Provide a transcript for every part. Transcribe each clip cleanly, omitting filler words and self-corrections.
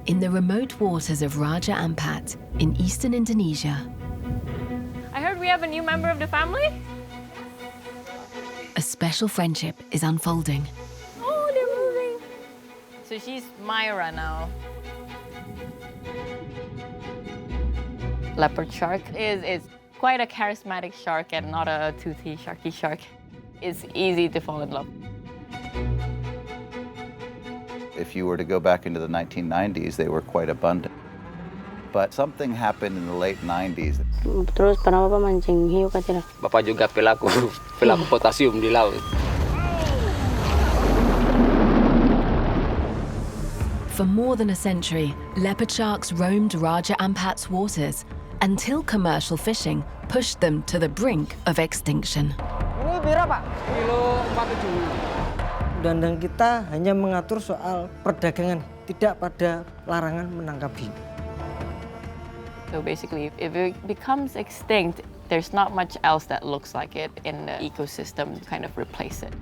in the remote waters of Raja Ampat in eastern Indonesia. I heard we have a new member of the family. A special friendship is unfolding. Oh, they're moving. So she's Myra now. Leopard shark is quite a charismatic shark and not a toothy, sharky shark. It's easy to fall in love. If you were to go back into the 1990s, they were quite abundant. But something happened in the late 90s. Terus pernah Bapak mancing hiu kan tidak? Bapak juga pelaku potasium di laut. For more than a century, leopard sharks roamed Raja Ampat's waters until commercial fishing pushed them to the brink of extinction. Ini Myra, Pak. Kilo 47. Undang-undang kita hanya mengatur soal perdagangan, tidak pada larangan menangkap hiu. So basically, if it becomes extinct, there's not much else that looks like it in the ecosystem to kind of replace it.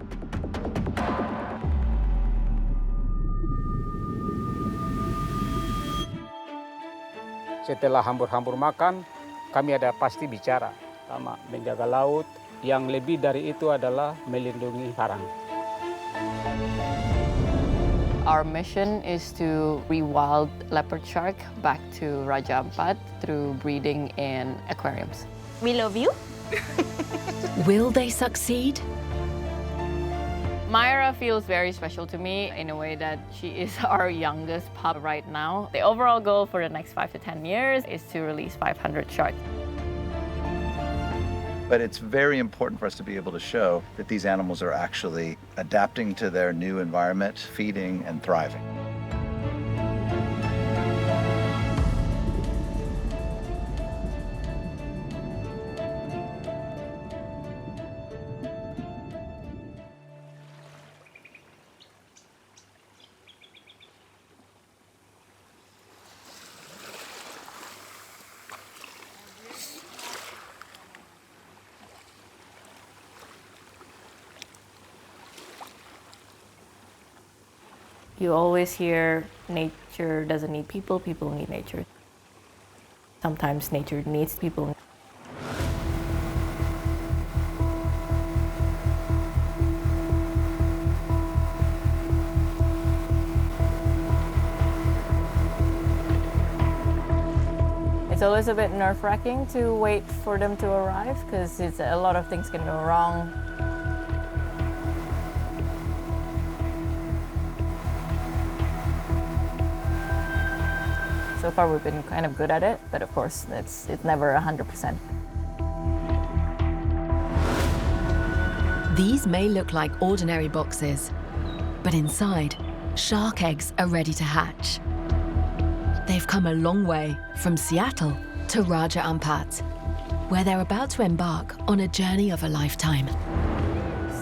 Setelah hambur-hambur makan, kami ada pasti bicara sama menjaga laut. Yang lebih dari itu adalah melindungi karang. Our mission is to rewild leopard shark back to Raja Ampat through breeding in aquariums. We love you. Will they succeed? Myra feels very special to me in a way that she is our youngest pup right now. The overall goal for the next 5 to 10 years is to release 500 sharks. But it's very important for us to be able to show that these animals are actually adapting to their new environment, feeding and thriving. You always hear nature doesn't need people, people need nature. Sometimes nature needs people. It's always a bit nerve-wracking to wait for them to arrive because a lot of things can go wrong. So far, we've been kind of good at it, but of course, it's never 100%. These may look like ordinary boxes, but inside, shark eggs are ready to hatch. They've come a long way from Seattle to Raja Ampat, where they're about to embark on a journey of a lifetime.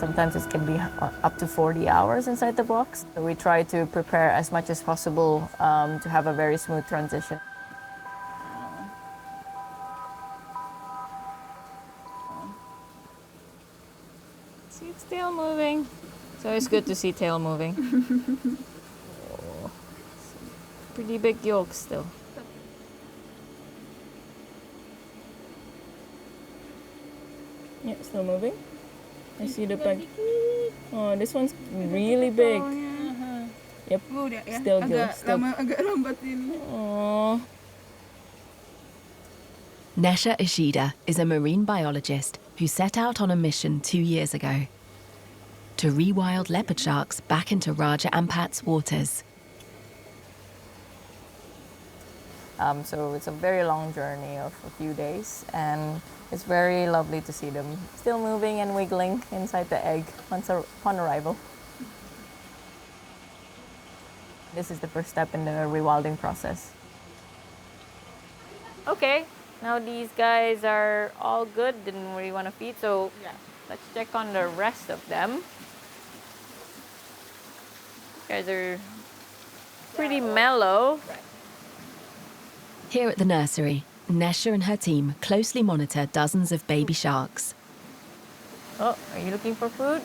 Sometimes it can be up to 40 hours inside the box. So we try to prepare as much as possible to have a very smooth transition. See, it's tail moving. It's always good to see tail moving. Oh, pretty big yolk still. Yeah, still moving. I see the bag. Oh, this one's really big. Yep, still good. Oh. Nesha Ishida is a marine biologist who set out on a mission 2 years ago to rewild leopard sharks back into Raja Ampat's waters. So it's a very long journey of a few days, and it's very lovely to see them still moving and wiggling inside the egg upon arrival. This is the first step in the rewilding process. Okay, now these guys are all good, didn't really want to feed, so yeah, let's check on the rest of them. Guys are pretty mellow. Right. Here at the nursery, Nesha and her team closely monitor dozens of baby sharks. Oh, are you looking for food?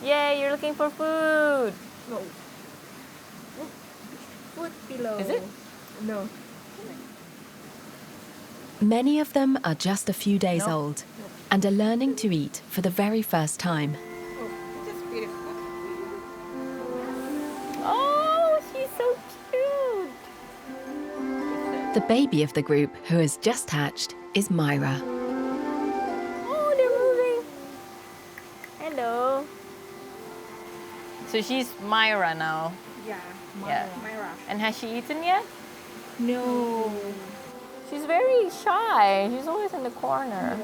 Yay, you're looking for food! No. Food pillow. Is it? No. Many of them are just a few days old and are learning to eat for the very first time. Oh, she's so cute. The baby of the group, who has just hatched, is Myra. Oh, they're moving. Hello. So she's Myra now. Yeah, Yeah. Myra. And has she eaten yet? No. She's very shy. She's always in the corner.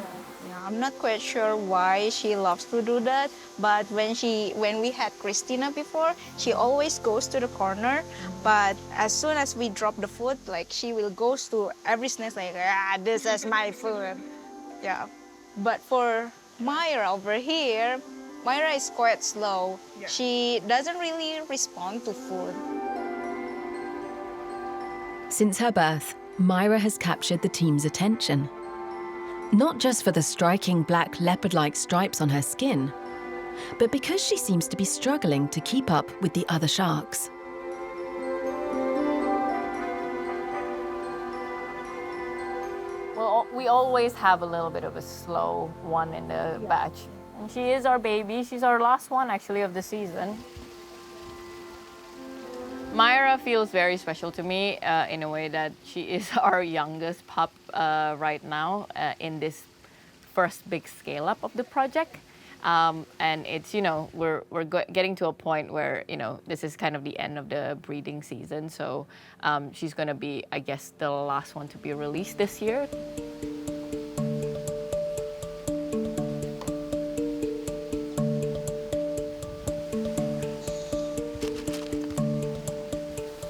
Yeah, I'm not quite sure why she loves to do that, but when we had Christina before, she always goes to the corner, but as soon as we drop the food, like she will go to every snack like, this is my food. Yeah. But for Myra over here, Myra is quite slow. Yeah. She doesn't really respond to food. Since her birth, Myra has captured the team's attention. Not just for the striking black leopard-like stripes on her skin, but because she seems to be struggling to keep up with the other sharks. Well, we always have a little bit of a slow one in the batch. And she is our baby. She's our last one, actually, of the season. Myra feels very special to me in a way that she is our youngest pup right now in this first big scale up of the project. And it's, we're getting to a point where, this is kind of the end of the breeding season. So she's going to be, I guess, the last one to be released this year.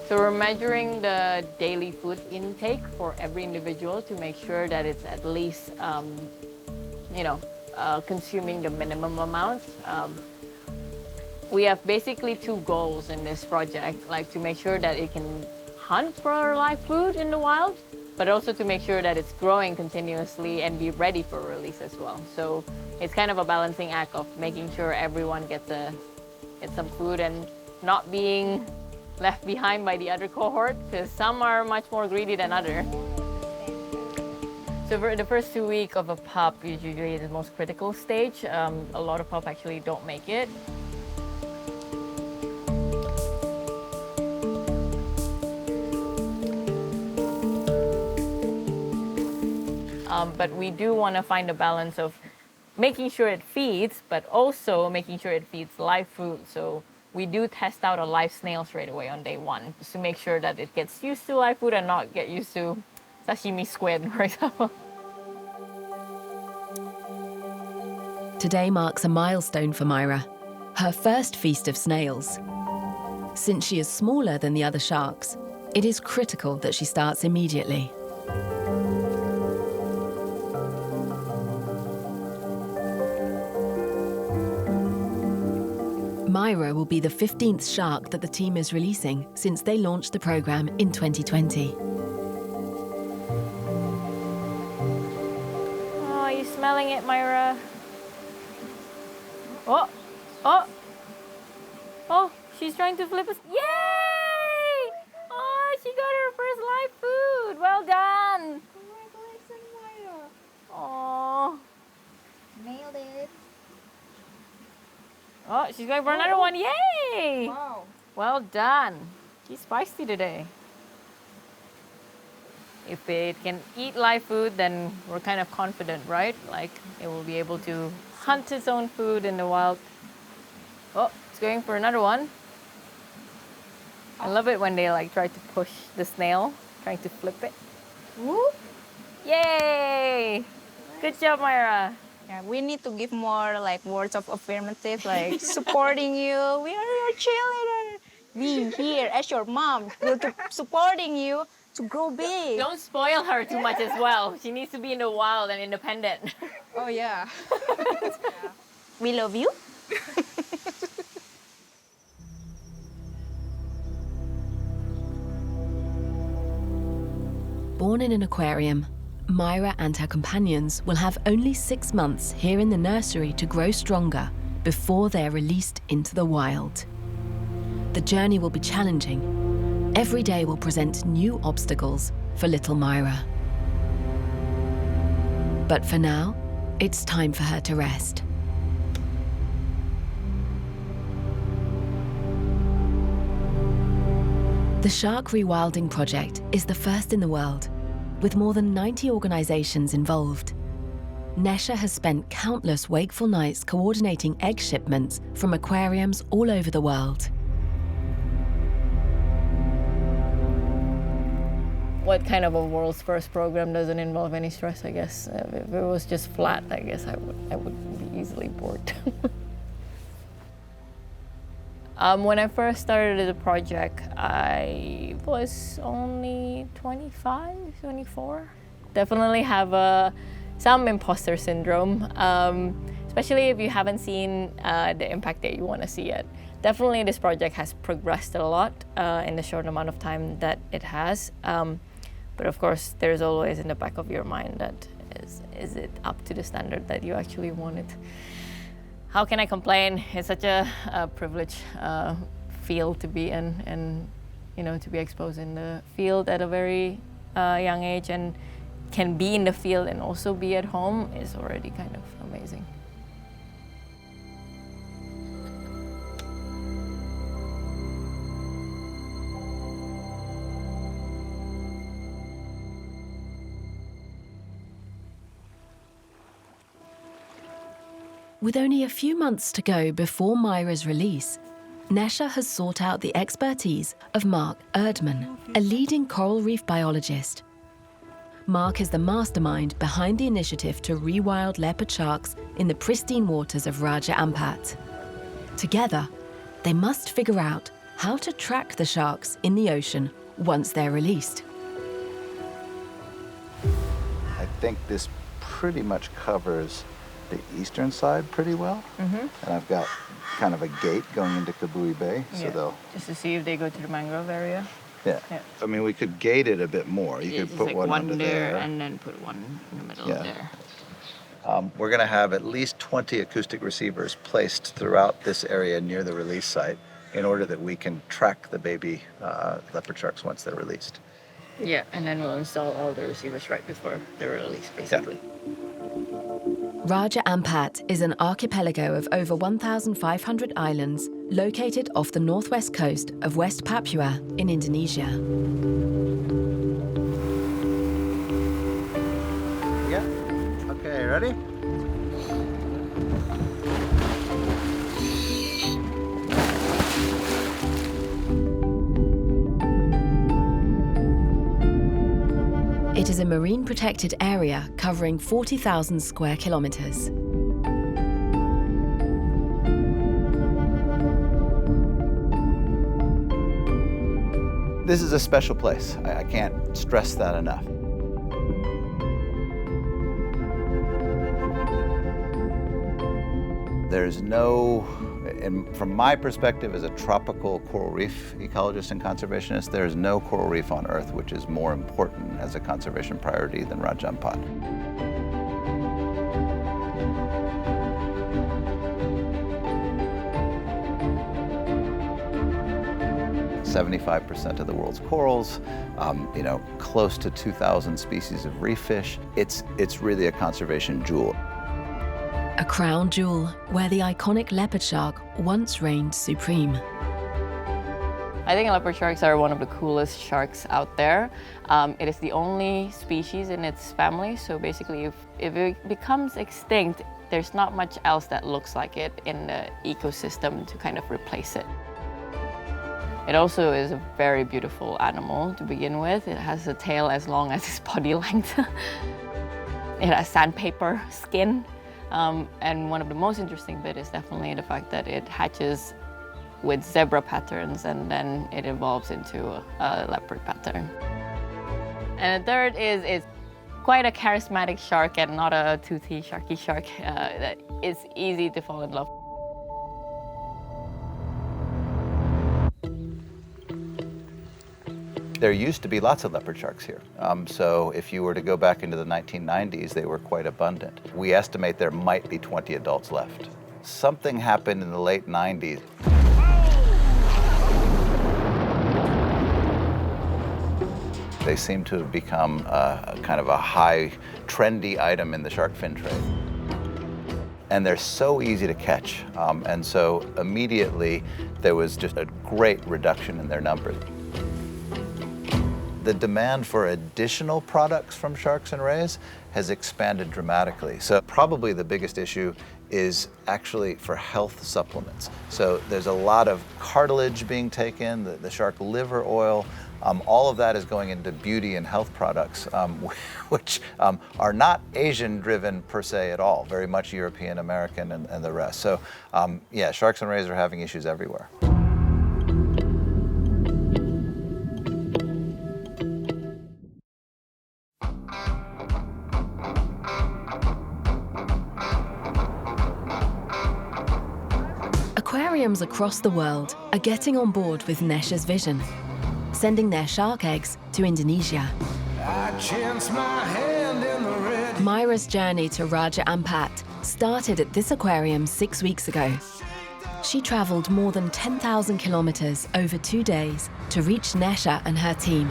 So we're measuring the daily food intake for every individual to make sure that it's at least, consuming the minimum amount. We have basically two goals in this project, like to make sure that it can hunt for live food in the wild, but also to make sure that it's growing continuously and be ready for release as well. So it's kind of a balancing act of making sure everyone gets some food and not being left behind by the other cohort, because some are much more greedy than others. So for the first 2 weeks of a pup, usually the most critical stage. A lot of pups actually don't make it. But we do want to find a balance of making sure it feeds, but also making sure it feeds live food. So we do test out a live snail straight away on day one, just to make sure that it gets used to live food and not get used to sashimi squid, for example. Today marks a milestone for Myra, her first feast of snails. Since she is smaller than the other sharks, it is critical that she starts immediately. Myra will be the 15th shark that the team is releasing since they launched the program in 2020. Oh, are you smelling it, Myra? Oh, oh, oh, she's trying to flip us. Yay! Oh, she got her first live food. Well done. Congratulations, Myra. Oh. Nailed it. Oh, she's going for another one. Yay! Wow. Well done. She's feisty today. If it can eat live food, then we're kind of confident, right? Like it will be able to hunt its own food in the wild. Oh, it's going for another one. I love it when they try to push the snail, trying to flip it. Whoop. Yay! Good job, Myra. Yeah, we need to give more words of affirmative, supporting you. We are your cheerleader. We here as your mom will keep supporting you to grow big. Don't spoil her too much as well. She needs to be in the wild and independent. Oh yeah. We love you. Born in an aquarium, Myra and her companions will have only 6 months here in the nursery to grow stronger before they're released into the wild. The journey will be challenging. every day will present new obstacles for little Myra. But for now, it's time for her to rest. The Shark Rewilding project is the first in the world, with more than 90 organizations involved. Nesha has spent countless wakeful nights coordinating egg shipments from aquariums all over the world. What kind of a world's first program doesn't involve any stress, I guess? If it was just flat, I guess I would be easily bored. When I first started the project, I was only 25, 24. Definitely have some imposter syndrome, especially if you haven't seen the impact that you want to see yet. Definitely this project has progressed a lot in the short amount of time that it has. But of course, there's always in the back of your mind that is it up to the standard that you actually wanted? How can I complain? It's such a privileged field to be in, and to be exposed in the field at a very young age, and can be in the field and also be at home is already kind of amazing. With only a few months to go before Myra's release, Nesha has sought out the expertise of Mark Erdman, a leading coral reef biologist. Mark is the mastermind behind the initiative to rewild leopard sharks in the pristine waters of Raja Ampat. Together, they must figure out how to track the sharks in the ocean once they're released. I think this pretty much covers the eastern side pretty well. And I've got kind of a gate going into Kabui Bay, so they'll... Just to see if they go to the mangrove area. Yeah. I mean, we could gate it a bit more. You could put like one under there. and then put one in the middle of there. We're going to have at least 20 acoustic receivers placed throughout this area near the release site in order that we can track the baby leopard sharks once they're released. Yeah, and then we'll install all the receivers right before they're released, basically. Raja Ampat is an archipelago of over 1,500 islands located off the northwest coast of West Papua in Indonesia. Yeah. Okay, ready? It is a marine protected area covering 40,000 square kilometers. This is a special place. I can't stress that enough. There's no, and from my perspective as a tropical coral reef ecologist and conservationist, there's no coral reef on Earth which is more important as a conservation priority than Raja Ampat. "75% of the world's corals, close to 2,000 species of reef fish. It's really a conservation jewel. A crown jewel where the iconic leopard shark once reigned supreme. I think leopard sharks are one of the coolest sharks out there. It is the only species in its family, so basically if it becomes extinct, there's not much else that looks like it in the ecosystem to kind of replace it. It also is a very beautiful animal to begin with. It has a tail as long as its body length. It has sandpaper skin. And one of the most interesting bit is definitely the fact that it hatches with zebra patterns and then it evolves into a leopard pattern. And the third is it's quite a charismatic shark and not a toothy, sharky shark that is easy to fall in love. There used to be lots of leopard sharks here. So if you were to go back into the 1990s, they were quite abundant. We estimate there might be 20 adults left. Something happened in the late 90s. They seem to have become kind of a high, trendy item in the shark fin trade. And they're so easy to catch. And so immediately there was just a great reduction in their numbers. The demand for additional products from sharks and rays has expanded dramatically. So probably the biggest issue is actually for health supplements. So there's a lot of cartilage being taken, the shark liver oil, all of that is going into beauty and health products, which are not Asian-driven per se at all, very much European, American, and the rest. So yeah, sharks and rays are having issues everywhere. Aquariums across the world are getting on board with Nesha's vision, sending their shark eggs to Indonesia. Myra's journey to Raja Ampat started at this aquarium 6 weeks ago. She travelled more than 10,000 kilometres over 2 days to reach Nesha and her team.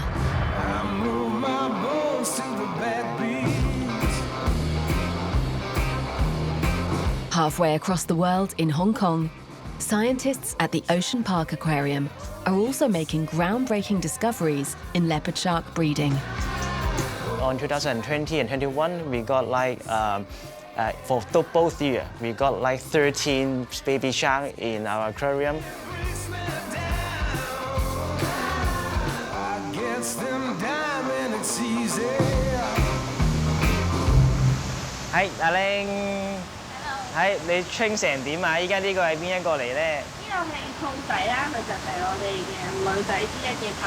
Halfway across the world in Hong Kong, scientists at the Ocean Park Aquarium are also making groundbreaking discoveries in leopard shark breeding. On 2020 and 21, we got for both years, we got 13 baby sharks in our aquarium. Hi, Darling. 係你 train 成點啊？依家呢個係邊一個嚟咧？呢個係兔仔啦，佢就係我哋嘅女仔之一嘅豹。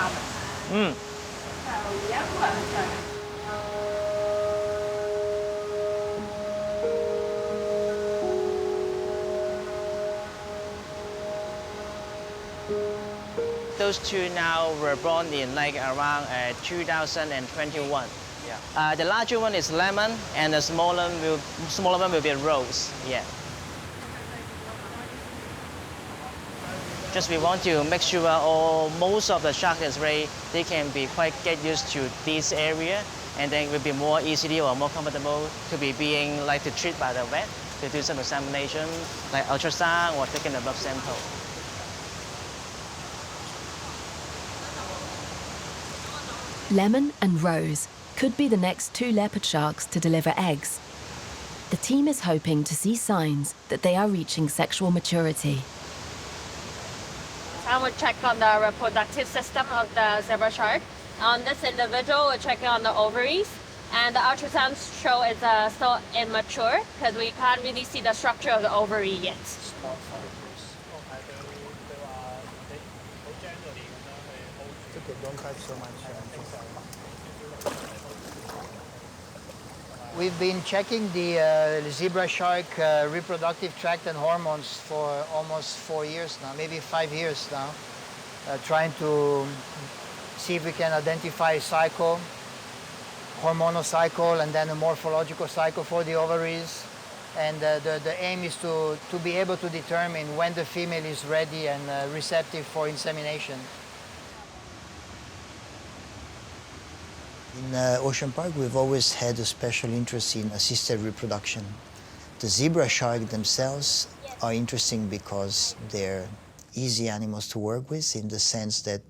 嗯。就而家2歲。Those two now were born in around 2021. Yeah. The larger one is lemon, and the smaller one will be rose. Yeah. Just we want to make sure most of the shark is ready. They can be quite get used to this area, and then it will be more easily or more comfortable to be being to treat by the vet to do some examination like ultrasound or taking a blood sample. Lemon and Rose could be the next 2 leopard sharks to deliver eggs. The team is hoping to see signs that they are reaching sexual maturity. I will check on the reproductive system of the zebra shark. On this individual, we're checking on the ovaries, and the ultrasound show it's still immature because we can't really see the structure of the ovary yet. We've been checking the zebra shark reproductive tract and hormones for almost 4 years now, maybe 5 years now, trying to see if we can identify a cycle, hormonal cycle, and then a morphological cycle for the ovaries. And the aim is to be able to determine when the female is ready and receptive for insemination. In Ocean Park, we've always had a special interest in assisted reproduction. The zebra shark themselves are interesting because they're easy animals to work with in the sense that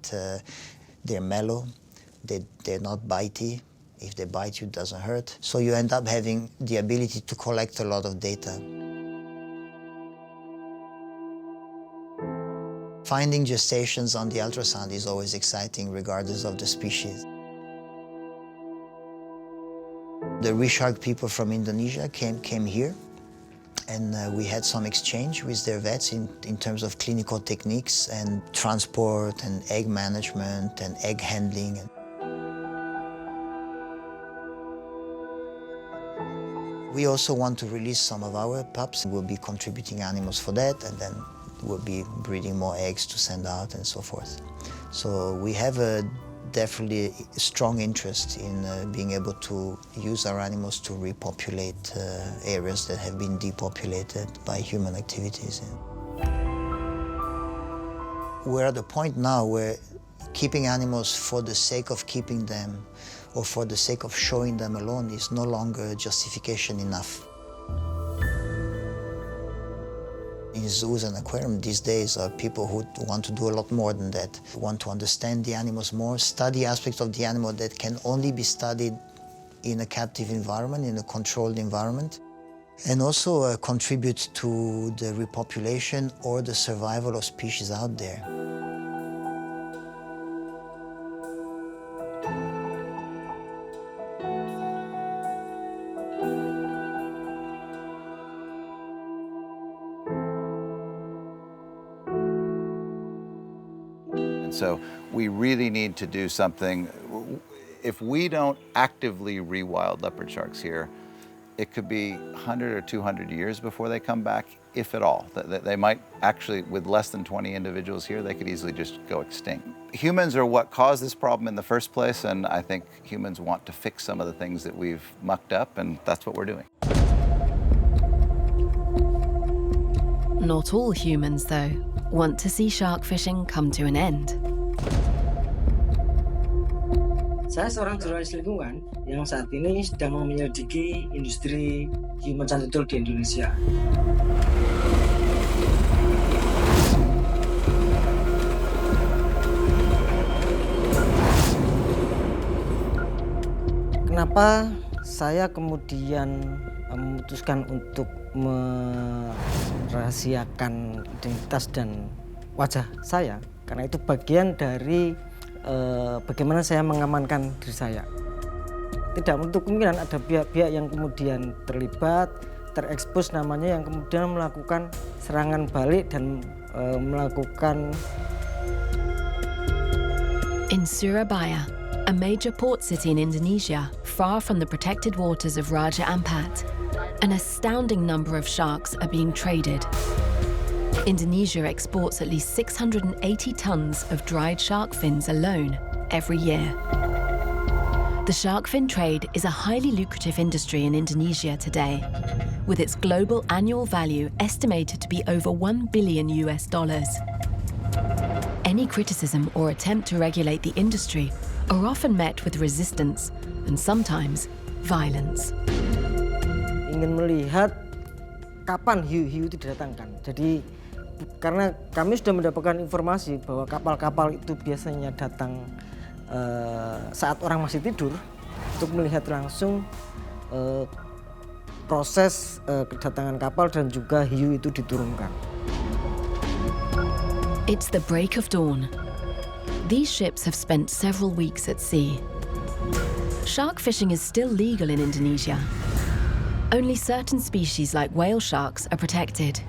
they're mellow, they're not bitey. If they bite you, it doesn't hurt. So you end up having the ability to collect a lot of data. Finding gestations on the ultrasound is always exciting, regardless of the species. The Reshark people from Indonesia came here, and we had some exchange with their vets in terms of clinical techniques and transport and egg management and egg handling. We also want to release some of our pups. We'll be contributing animals for that, and then we'll be breeding more eggs to send out and so forth. So we have a definitely strong interest in being able to use our animals to repopulate areas that have been depopulated by human activities. We're at the point now where Keeping animals for the sake of keeping them or for the sake of showing them alone is no longer justification enough. In zoos and aquarium these days are people who want to do a lot more than that, want to understand the animals more, study aspects of the animal that can only be studied in a captive environment, in a controlled environment, and also contribute to the repopulation or the survival of species out there. So we really need to do something. If we don't actively rewild leopard sharks here, it could be 100 or 200 years before they come back, if at all. They might actually, with less than 20 individuals here, they could easily just go extinct. Humans are what caused this problem in the first place, and I think humans want to fix some of the things that we've mucked up, and that's what we're doing. Not all humans, though, want to see shark fishing come to an end. Saya seorang jurnalis lingkungan yang saat ini sedang menyelidiki industri hiu macan tutul di Indonesia. Kenapa saya kemudian memutuskan untuk merahasiakan identitas dan wajah saya? Karena itu bagian dari bagaimana saya mengamankan diri saya. Tidak menutup kemungkinan ada pihak-pihak yang kemudian terlibat, terekspos namanya, yang kemudian melakukan serangan balik dan melakukan. In Surabaya, a major port city in Indonesia, far from the protected waters of Raja Ampat, an astounding number of sharks are being traded. Indonesia exports at least 680 tons of dried shark fins alone every year. The shark fin trade is a highly lucrative industry in Indonesia today, with its global annual value estimated to be over $1 billion. Any criticism or attempt to regulate the industry are often met with resistance and sometimes violence. Ingin melihat kapan hiu-hiu itu didatangkan. Jadi karena kami sudah mendapatkan informasi bahwa kapal-kapal itu biasanya datang saat orang masih tidur, untuk melihat langsung proses kedatangan kapal dan juga hiu itu diturunkan. It's the break of dawn. These ships have spent several weeks at sea. Shark fishing is still legal in Indonesia. Only certain species like whale sharks are protected.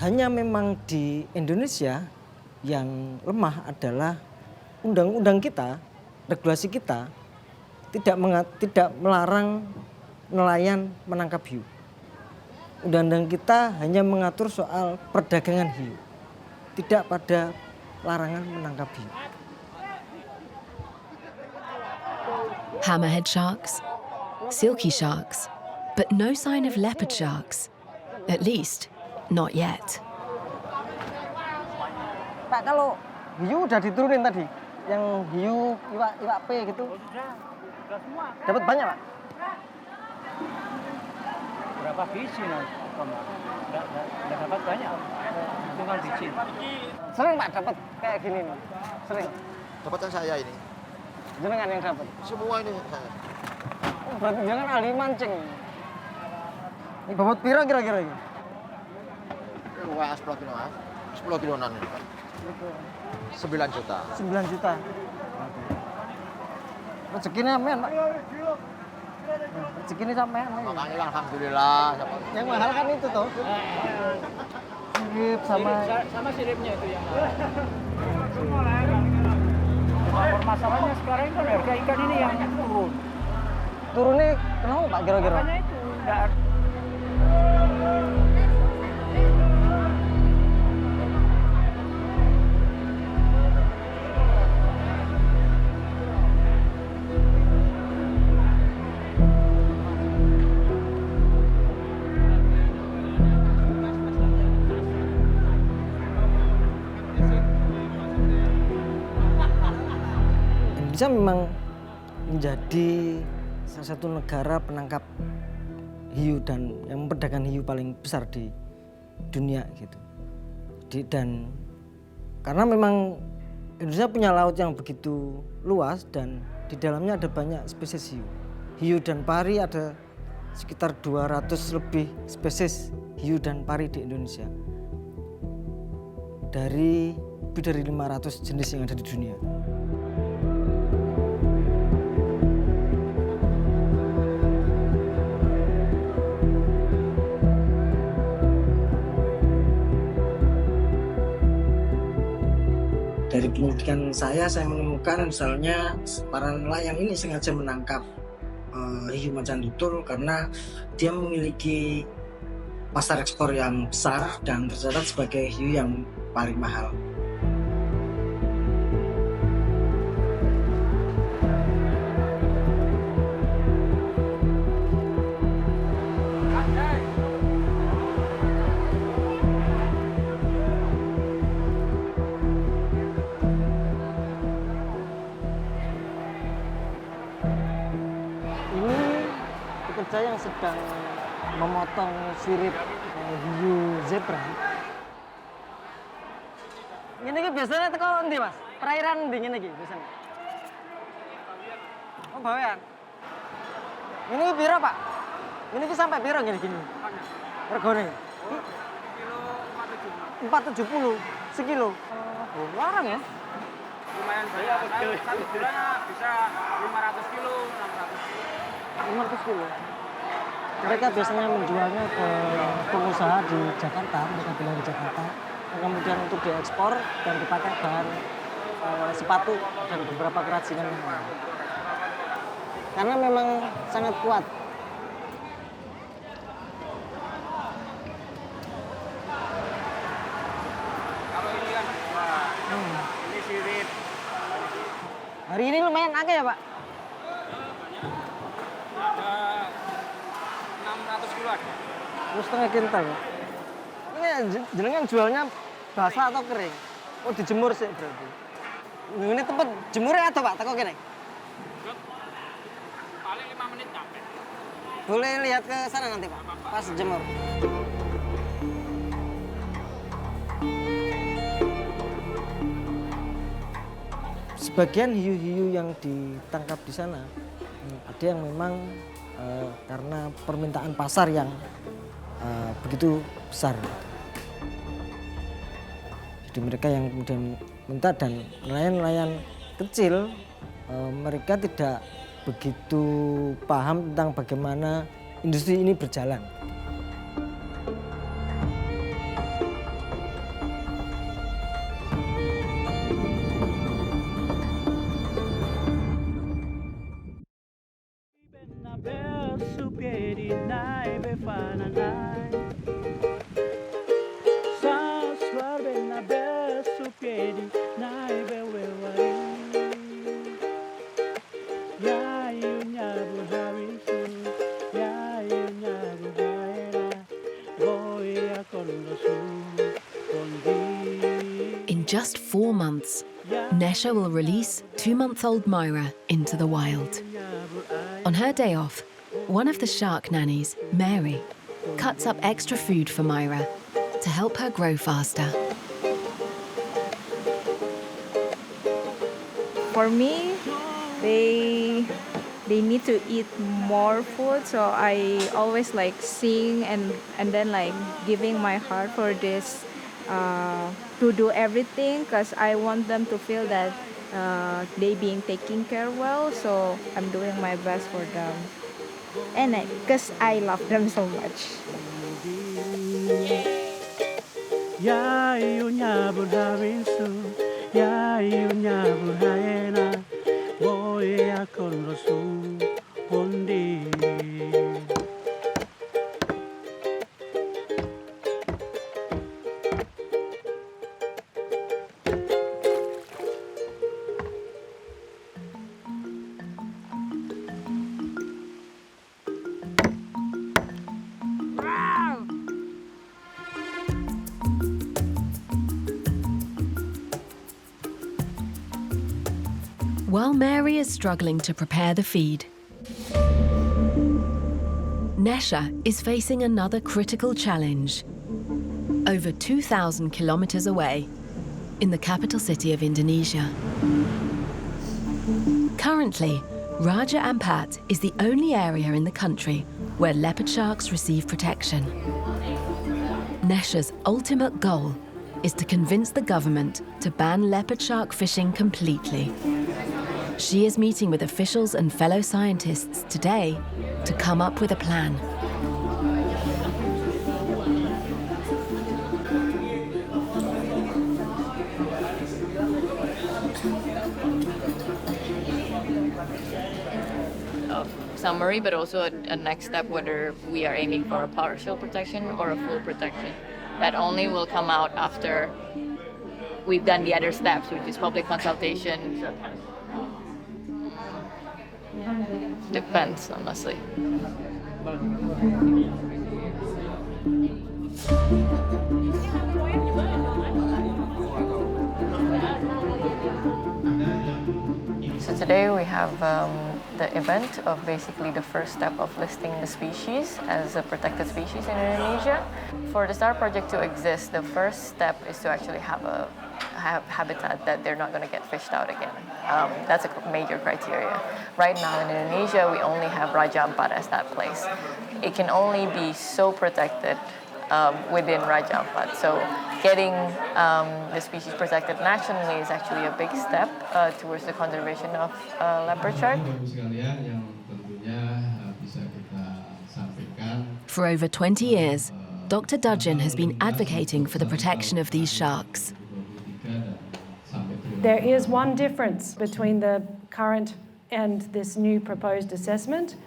Hanya memang di Indonesia yang lemah adalah undang-undang kita, regulasi kita tidak melarang nelayan menangkap hiu. Undang-undang kita hanya mengatur soal perdagangan hiu, tidak pada larangan menangkap hiu. Hammerhead sharks, silky sharks, but no sign of leopard sharks. At least, not yet. Pak, kalau hiu udah diturunin tadi, yang hiu iwak P gitu. Sudah semua. Dapat banyak, Pak? Berapa biji nanti? Nggak dapat banyak. Hitungan biji. Sering, Pak, dapat kayak gini nih. Sering. Dapatan saya ini. Jenengan yang dapat. Semua ini saya. Oh, berarti jangan ahli mancing. Ini bobot pira kira-kira ini? Luas 10 kilo, Mas. 10 kiloan ini, Pak. 9 juta. 9 juta. Rezekinya men, Pak. Rezekinya sampean. Makanya alhamdulillah. Yang mahal kan itu tuh. Sirip sama siripnya itu yang masalahnya sekarang kan harga ikan ini yang turun. Turunnya kenapa, Pak, kira-kira? Makanya itu enggak. Indonesia memang menjadi salah satu negara penangkap hiu dan yang memperdagangkan hiu paling besar di dunia gitu. Dan karena memang Indonesia punya laut yang begitu luas dan di dalamnya ada banyak spesies hiu. Hiu dan pari ada sekitar 200 lebih spesies hiu dan pari di Indonesia. Dari lebih dari 500 jenis yang ada di dunia. Dari penyelidikan saya menemukan misalnya para nelayan ini sengaja menangkap hiu macan tutul karena dia memiliki pasar ekspor yang besar dan tercatat sebagai hiu yang paling mahal. Saya yang sedang memotong sirip hiu zebra. Ini biasanya teko ndi, Mas? Perairan ndi ngene iki biasanya? Oh, bawean. Ini piro, Pak? Ini sampai piro gini-gini? Regane? Kilo 470 sekilo. Oh, larang ya? Lumayan banyak. Satu bulan bisa 500 kilo, 600 kilo. 500 kilo. Mereka biasanya menjualnya ke pengusaha di Jakarta, mereka bilang di Jakarta. Kemudian untuk diekspor dan dipakai bahan sepatu dan beberapa kerajinan yang lain. Karena memang sangat kuat. Kalau ini kan, ini sirip. Hari ini lumayan akeh ya, Pak? Ada 600 kiloan. Terus setengah kintal ya? Ini jenengan jualnya basah atau kering? Oh, dijemur sih berarti. Ini tempat jemurnya ada, Pak? Teko kene. Paling 5 menit sampai. Boleh lihat ke sana nanti, Pak, pas jemur. Sebagian hiu-hiu yang ditangkap di sana, ada yang memang karena permintaan pasar yang begitu besar. Jadi mereka yang kemudian minta, dan nelayan-nelayan kecil mereka tidak begitu paham tentang bagaimana industri ini berjalan. In just 4 months, Nesha will release 2-month-old Myra into the wild. On her day off, one of the shark nannies, Mary, cuts up extra food for Myra to help her grow faster. For me, they need to eat more food, so I always like sing and then like giving my heart for this to do everything, because I want them to feel that they being taken care well, so I'm doing my best for them, and because I love them so much. Ya iunya burhavinsu, ya iunya burhaena, voy a con rosu bondi. While Mary is struggling to prepare the feed, Nesha is facing another critical challenge. Over 2,000 kilometers away, in the capital city of Indonesia. Currently, Raja Ampat is the only area in the country where leopard sharks receive protection. Nesha's ultimate goal is to convince the government to ban leopard shark fishing completely. She is meeting with officials and fellow scientists today to come up with a plan. Summary, but also a next step whether we are aiming for a partial protection or a full protection. That only will come out after we've done the other steps, which is public consultation. Depends, honestly. So today we have the event of basically the first step of listing the species as a protected species in Indonesia. For the STAR project to exist, the first step is to actually have a habitat that they're not going to get fished out again. That's a major criteria. Right now in Indonesia, we only have Raja Ampat as that place. It can only be so protected within Raja Ampat. So getting the species protected nationally is actually a big step towards the conservation of leopard shark. For over 20 years, Dr. Dudgeon has been advocating for the protection of these sharks. There is one difference between the current and this new proposed assessment,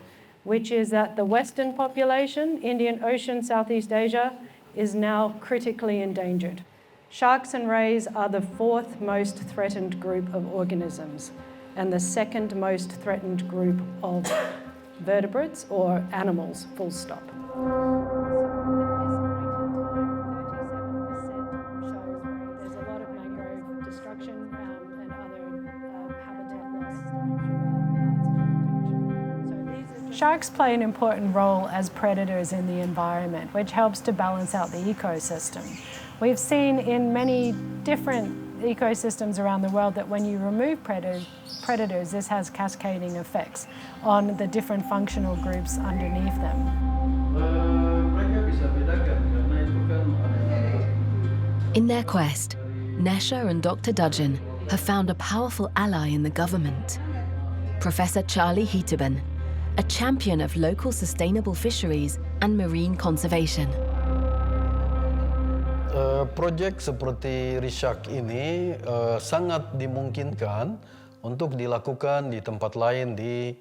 which is that the Western population, Indian Ocean, Southeast Asia, is now critically endangered. Sharks and rays are the fourth most threatened group of organisms and the second most threatened group of vertebrates or animals, full stop. Sharks play an important role as predators in the environment, which helps to balance out the ecosystem. We've seen in many different ecosystems around the world that when you remove predators, this has cascading effects on the different functional groups underneath them. In their quest, Nesha and Dr. Dudgeon have found a powerful ally in the government. Professor Charlie Hitaban, a champion of local sustainable fisheries and marine conservation. Proyek seperti Rishark ini sangat dimungkinkan untuk dilakukan di tempat lain di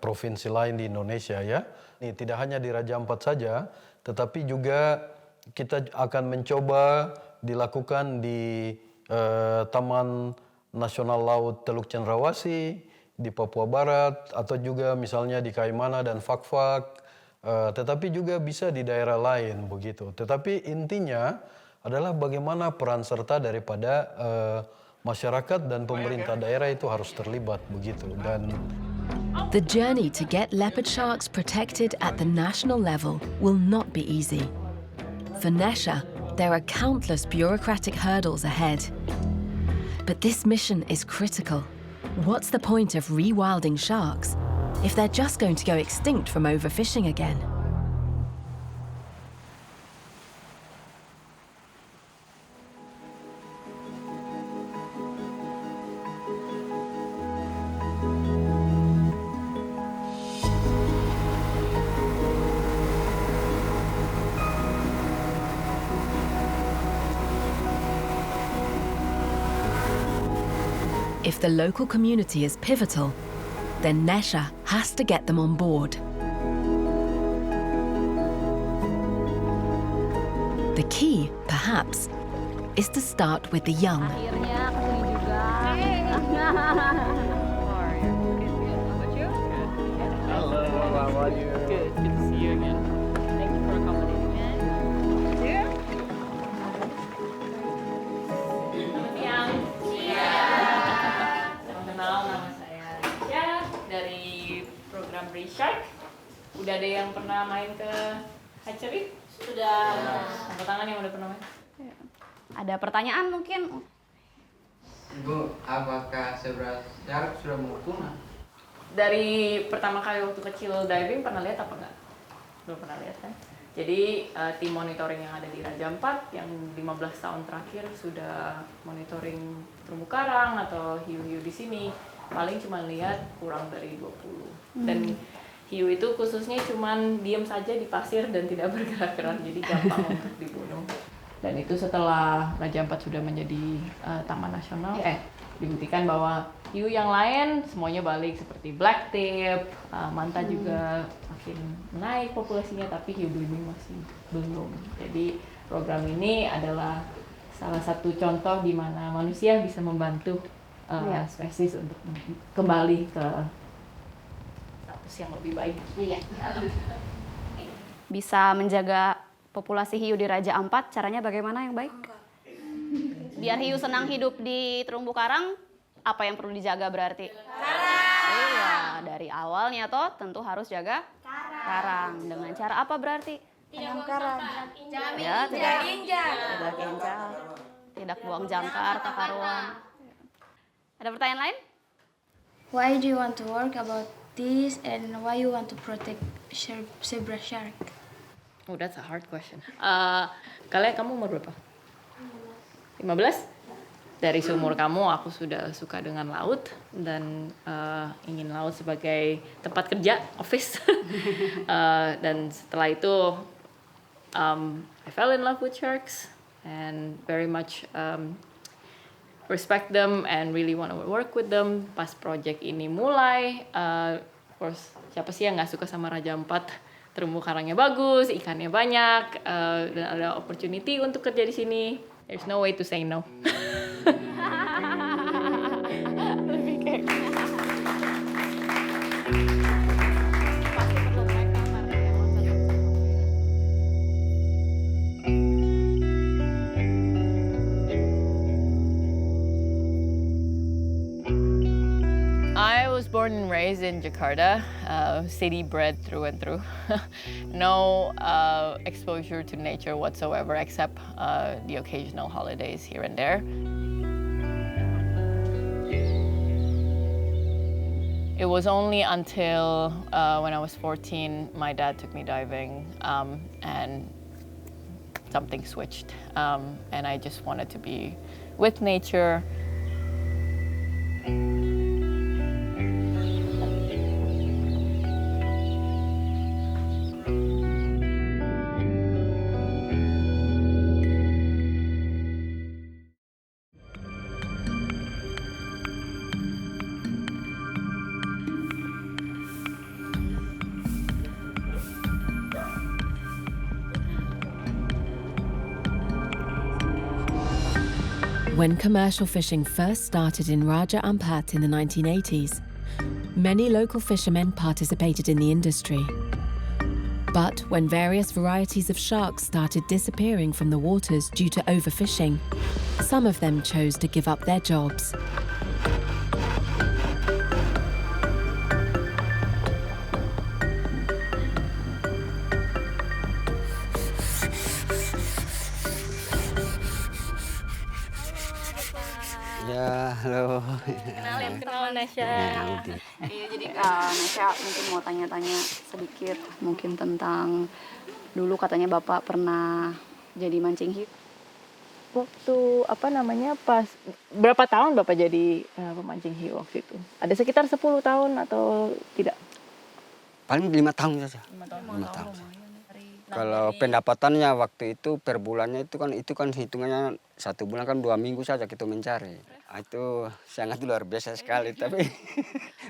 provinsi lain di Indonesia ya. Ini tidak hanya di Raja Ampat saja, tetapi juga kita akan mencoba dilakukan di Taman Nasional Laut Teluk Cendrawasih, di Papua Barat, atau juga misalnya di Kaimana dan Fak-Fak, tetapi juga bisa di daerah lain begitu. Tetapi intinya adalah bagaimana peran serta daripada masyarakat dan pemerintah daerah itu harus terlibat begitu. Dan the journey to get leopard sharks protected at the national level will not be easy. For Nesha, there are countless bureaucratic hurdles ahead. But this mission is critical. What's the point of rewilding sharks if they're just going to go extinct from overfishing again? If the local community is pivotal, then Nesha has to get them on board. The key, perhaps, is to start with the young. Hello, how are you? Good to see you again. Thank you for accommodating me. Kenal, nama program Reshark. Udah ada yang pernah main ke hatchery? Sudah. Angkat tangan yang udah pernah main. Ada pertanyaan mungkin? Ibu, apakah zebra shark sudah mau punah? Dari pertama kali waktu kecil diving pernah lihat apa enggak? Belum pernah lihat kan? Jadi tim monitoring yang ada di Raja Ampat yang 15 tahun terakhir sudah monitoring terumbu karang atau hiu-hiu di sini. Paling cuma lihat kurang dari 20. Dan hiu itu khususnya cuma diem saja di pasir dan tidak bergerak-gerak, jadi gampang untuk dibunuh. Dan itu setelah Raja Ampat sudah menjadi taman nasional, dibuktikan bahwa hiu yang lain semuanya balik seperti blacktip, manta juga makin naik populasinya, tapi hiu belimbing masih belum. Jadi program ini adalah salah satu contoh di mana manusia bisa membantu spesies untuk kembali ke status yang lebih baik. Bisa menjaga populasi hiu di Raja Ampat, caranya bagaimana yang baik? Biar hiu senang hidup di terumbu karang, apa yang perlu dijaga berarti? Karang. Iya, dari awalnya toh tentu harus jaga karang. Dengan cara apa berarti? Tanam karang. Ya, tidak injak. Tidak buang jangkar, takaruan. Ada pertanyaan lain? Why do you want to work about this and why you want to protect zebra shark? Oh, that's a hard question. Kalian kamu umur berapa? 15? Dari seumur kamu aku sudah suka dengan laut dan ingin laut sebagai tempat kerja, office. Dan setelah itu I fell in love with sharks and very much respect them and really want to work with them. Pas project ini mulai, of course siapa sih yang nggak suka sama Raja Ampat? Terumbu karangnya bagus, ikannya banyak, dan ada opportunity untuk kerja di sini. There's no way to say no. Lebih kayak I was born and raised in Jakarta, city bred through and through. No exposure to nature whatsoever except the occasional holidays here and there. It was only until when I was 14, my dad took me diving and something switched. And I just wanted to be with nature. When commercial fishing first started in Raja Ampat in the 1980s, many local fishermen participated in the industry. But when various varieties of sharks started disappearing from the waters due to overfishing, some of them chose to give up their jobs. Ya, halo. Kenal Nesha. Iya, jadi Nesha mungkin mau tanya-tanya sedikit mungkin tentang dulu katanya Bapak pernah jadi mancing hiu. Waktu pas berapa tahun Bapak jadi pemancing hiu waktu itu? Ada sekitar 10 tahun atau tidak? Paling 5 tahun saja. 5 tahun. Kalau pendapatannya waktu itu per bulannya itu kan hitungannya 1 bulan kan 2 minggu saja kita mencari. Itu sangat luar biasa sekali, tapi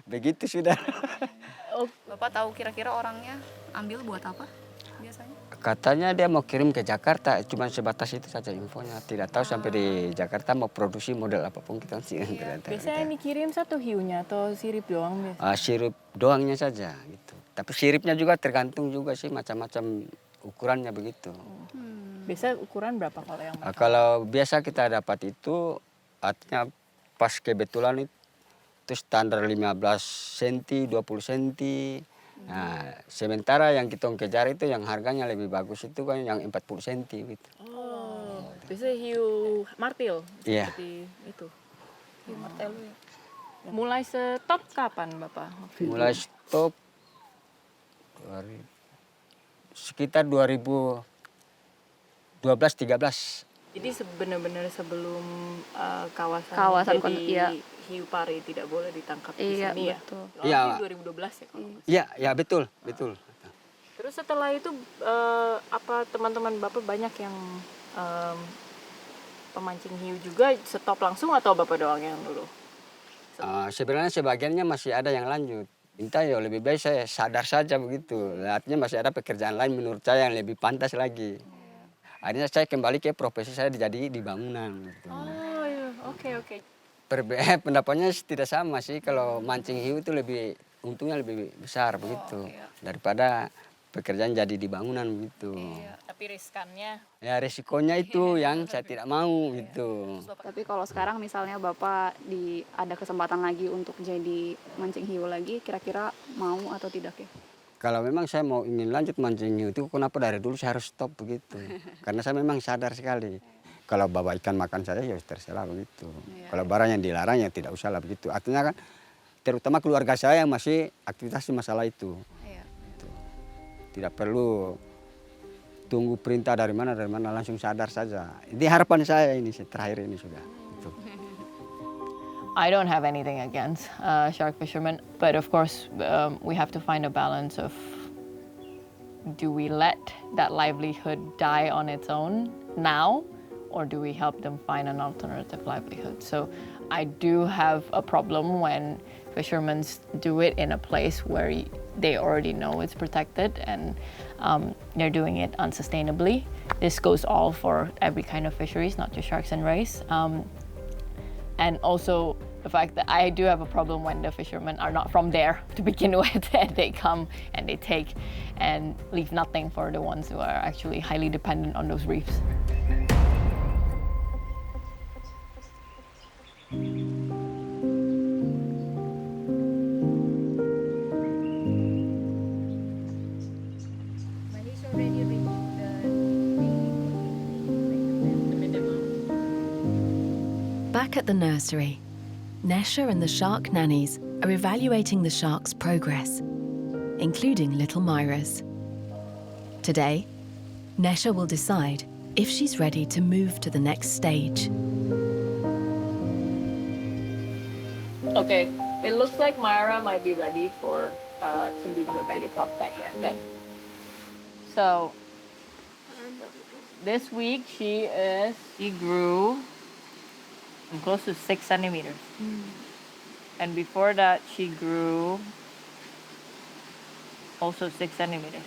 begitu sudah. Bapak tahu kira-kira orangnya ambil buat apa biasanya? Katanya dia mau kirim ke Jakarta, cuma sebatas itu saja infonya. Tidak tahu sampai di Jakarta mau produksi model apapun kita sih. Biasanya yang dikirim satu hiunya atau sirip doang biasanya? Sirip doangnya saja gitu. Tapi siripnya juga tergantung juga sih macam-macam ukurannya begitu. Biasa ukuran berapa kalau yang Kalau biasa kita dapat itu artinya pas kebetulan itu standar 15 cm, 20 cm. Nah, sementara yang kita kejar itu yang harganya lebih bagus itu kan yang 40 cm gitu. Oh, biasanya hiu martil Iya. seperti itu. Hiu martil. Mulai stop kapan Bapak? Mulai stop sekitar 2012-13. Jadi benar-benar sebelum Kawasan jadi hiu pari tidak boleh ditangkap di sini ya? Betul. Iya. 2012 ya kalau nggak salah. Iya, ya betul. Terus setelah itu apa teman-teman Bapak banyak yang pemancing hiu juga stop langsung atau Bapak doang yang dulu? Sebenarnya sebagiannya masih ada yang lanjut. Minta ya lebih baik saya sadar saja begitu. Artinya masih ada pekerjaan lain menurut saya yang lebih pantas lagi. Akhirnya saya kembali ke profesi saya jadi di bangunan. Gitu. Oh iya, oke. Pendapatnya tidak sama sih. Kalau mancing hiu itu untungnya lebih besar begitu daripada pekerjaan jadi di bangunan begitu. Iya, tapi riskannya. Ya risikonya itu yang saya tidak mau gitu. Tapi kalau sekarang misalnya Bapak ada kesempatan lagi untuk jadi mancing hiu lagi, kira-kira mau atau tidak ya? Kalau memang saya ingin lanjut mancing hiu itu kenapa dari dulu saya harus stop begitu. Karena saya memang sadar sekali. Kalau bawa ikan makan saya ya terserah begitu. Kalau barang yang dilarang ya tidak usah lah begitu. Artinya kan terutama keluarga saya yang masih aktivitas di masalah itu. Gitu. Tidak perlu tunggu perintah dari mana langsung sadar saja. Ini harapan saya ini terakhir ini sudah. Gitu. I don't have anything against shark fishermen, but of course we have to find a balance of do we let that livelihood die on its own now, or do we help them find an alternative livelihood? So I do have a problem when fishermen do it in a place where they already know it's protected and they're doing it unsustainably. This goes all for every kind of fisheries, not just sharks and rays. And also the fact that I do have a problem when the fishermen are not from there to begin with, and they come and they take and leave nothing for the ones who are actually highly dependent on those reefs. Back at the nursery, Nesha and the shark nannies are evaluating the shark's progress, including little Myra's. Today, Nesha will decide if she's ready to move to the next stage. Okay, it looks like Myra might be ready for to leave the belly top tank. Okay. So this week she grew close to 6 centimeters. And before that she grew also 6 centimeters.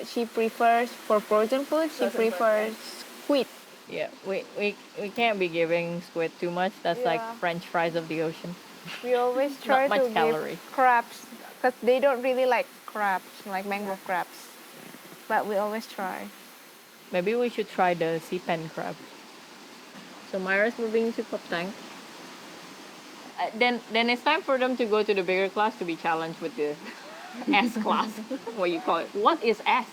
She prefers, for frozen food, she prefers squid. Yeah, we can't be giving squid too much. That's like French fries of the ocean. We always try Not to much calorie. give crabs, because they don't really like crabs, like mangrove crabs. But we always try. Maybe we should try the sea pen crab. So Myra's moving to pop tank. Then it's time for them to go to the bigger class to be challenged with the S class. What you call it? What is S?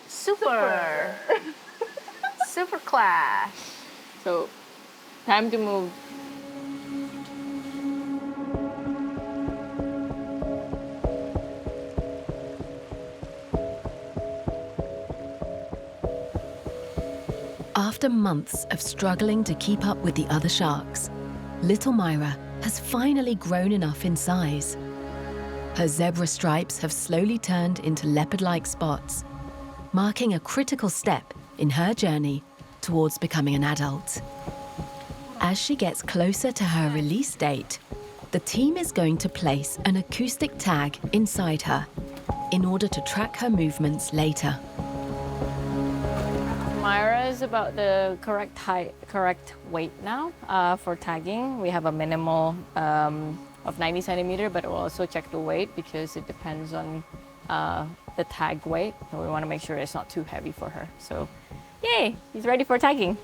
Super. Super class. So, time to move. After months of struggling to keep up with the other sharks, little Myra has finally grown enough in size. Her zebra stripes have slowly turned into leopard-like spots, marking a critical step in her journey towards becoming an adult. As she gets closer to her release date, the team is going to place an acoustic tag inside her in order to track her movements later. Myra is about the correct height, correct weight now for tagging. We have a minimal of 90 centimeter, but we'll also check the weight because it depends on the tag weight. So we want to make sure it's not too heavy for her. So, yay, he's ready for tagging.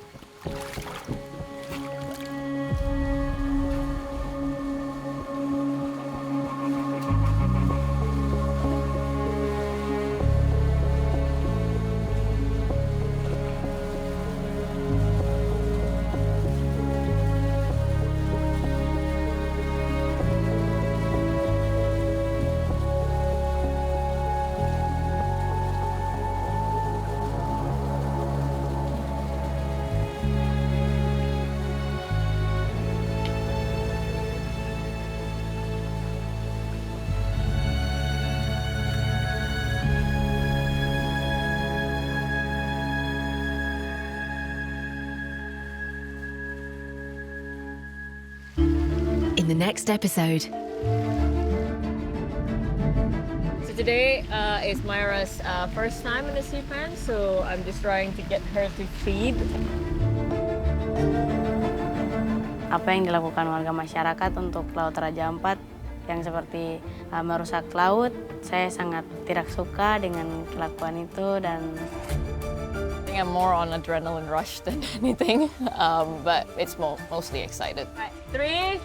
in the next episode. So today is Myra's first time in the sea pen, so I'm just trying to get her to feed. Apa yang dilakukan warga masyarakat untuk Laut Raja Ampat yang seperti merusak laut, saya sangat tidak suka dengan kelakuan itu dan I think I'm more on adrenaline rush than anything, but it's mostly excited. 3,